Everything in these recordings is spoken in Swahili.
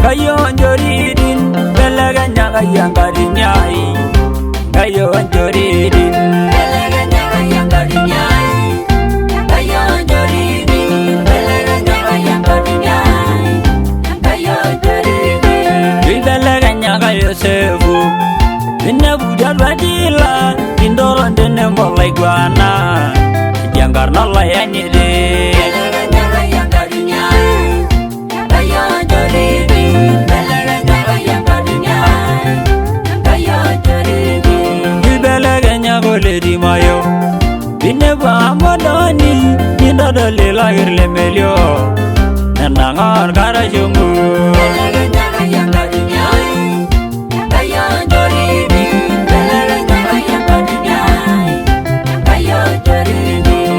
kayo njoridin belaganya kayang kadinyai kayo njoridin belaganya kayang kadinyai kayo njoridin belaganya kayang kadinyai kayo njoridin belaganya kayo sefu Bina budal badila Indoron dene molai guana Jangkar nolai anyede Belaganya kayang kadinyai kayo njoridin belaganya kayang kadinyai kayo njoridin belaganya kole di mayo Bina ba modoni Indodo lila irle melio Nenangar kara jumbu belaganya kayang kadinyai kayo njoridin belaganya kayang kadinyai kayo njoridin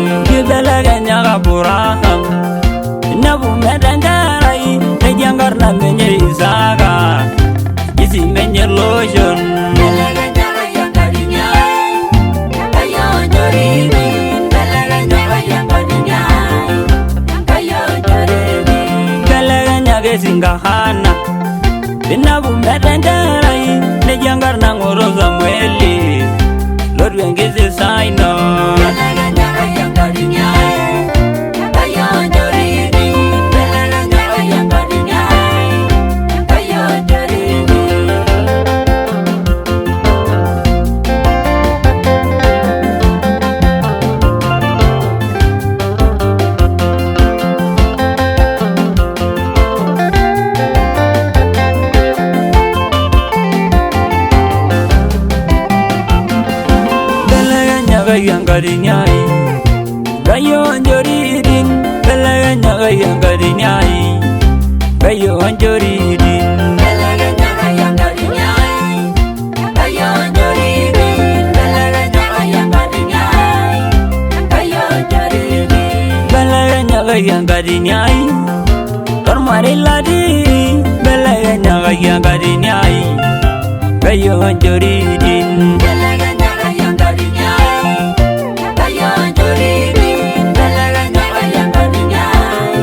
belaganya kapuraham Nabu medangarai Nejanggar namanya Isaka Isi menyer lotion Belaganya kayang kadinyai kayo njoridin belaganya kayang kadinyai kayo njoridin belaganya kesinggahana Nabu medangarai Nejanggar nangoro Samueli Lord wengeze saino Belaganya kayang kadinyai kayo njoridin belaganya kayang kadinyai kayo njoridin belaganya kayang kadinyai kayo njoridin belaganya kayang kadinyai kayo njoridin belaganya kayang kadinyai kayo njoridin belaganya kayang kadinyai kayo njoridin belaganya kayang kadinyai Tormarilladi belaganya kayang kadinyai kayo njoridin belaganya kayang kadinyai kayo njoridin belaganya kayang kadinyai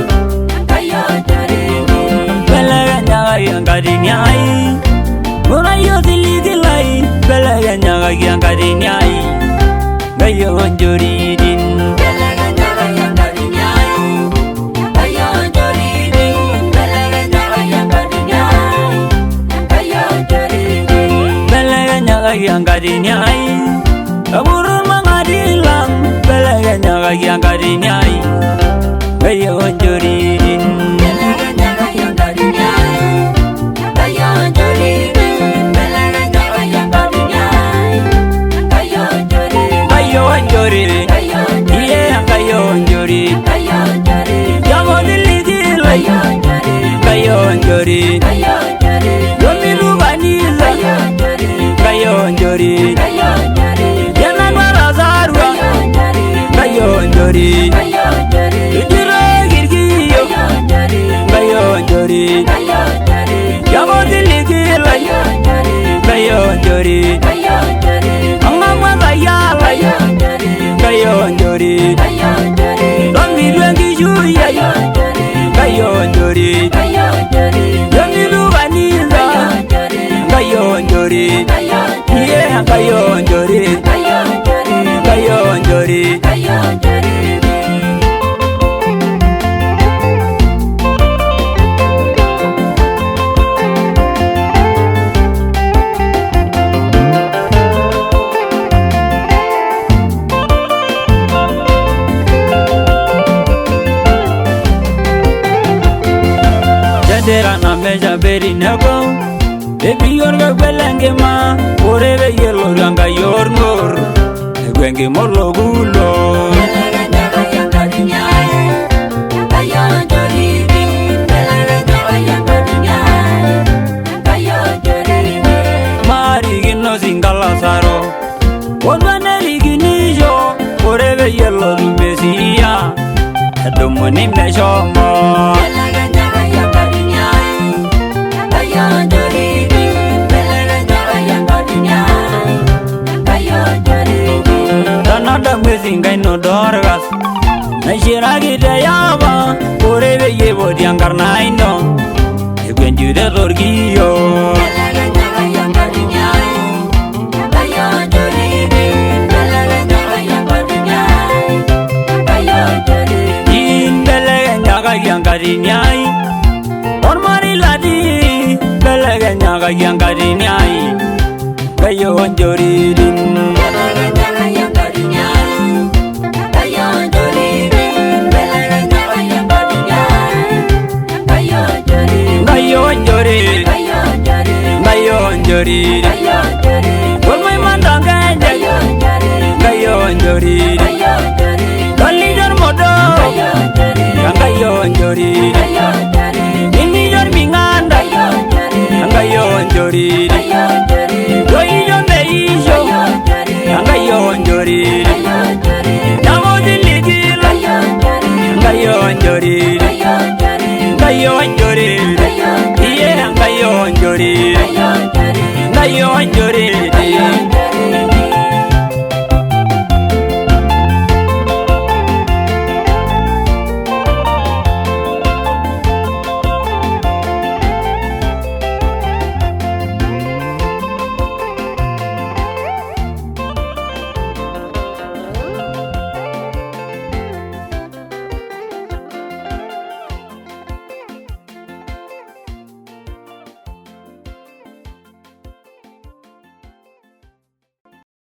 kayo njoridin belaganya kayang kadinyai murayo dilidilai belaganya kayang kadinyai kayo njoridin belaganya kayang kadinyai kayo njoridin belaganya kayang kadinyai kayo njoridin belaganya kayang kadinyai Kaburu mangadilang belaganya kayang kadinyai kayo njoridin belaganya kayang kadinyai kayo njoridin belaganya kayang kadinyai kayo njoridin kayo njoridin iya kayo njoridin kayo njoridin jango dilidilai kayo njoridin kayo njoridin domilu baniza kayo njoridin kayo njoridin yanan warazarwa kayo njoridin kayo njoridin ujira girgiyo kayo njoridin kayo njoridin jango dilidilai kayo njoridin kayo njoridin amama bayala kayo njoridin kayo njoridin domilu ngijuya kayo njoridin kayo njoridin domilu baniza kayo njoridin yeah kayo njoridin kayo njoridin kayo njoridin Jadera na meja beri nego Ebi yorga belenge ma Orebe yelo ranga yornor Egwenge morlo gulo Belaganya kayang kadinyai kayo njoridin belaganya kayang kadinyai kayo njoridin Mari gino singala saro Odwane ginijo Orebe yelo rumesia Edomoni meshomo Belaganya kayang kadinyai kayo njoridin belaganya kayang kadinyai kayo njoridin Tanada mesingai no dorgas Nashiragi de yaba Orebe yebo diangkar naino Egwenju Nire torkiyo Yang Ormari ladi Belegenya kayang kadiniai Kayo joririn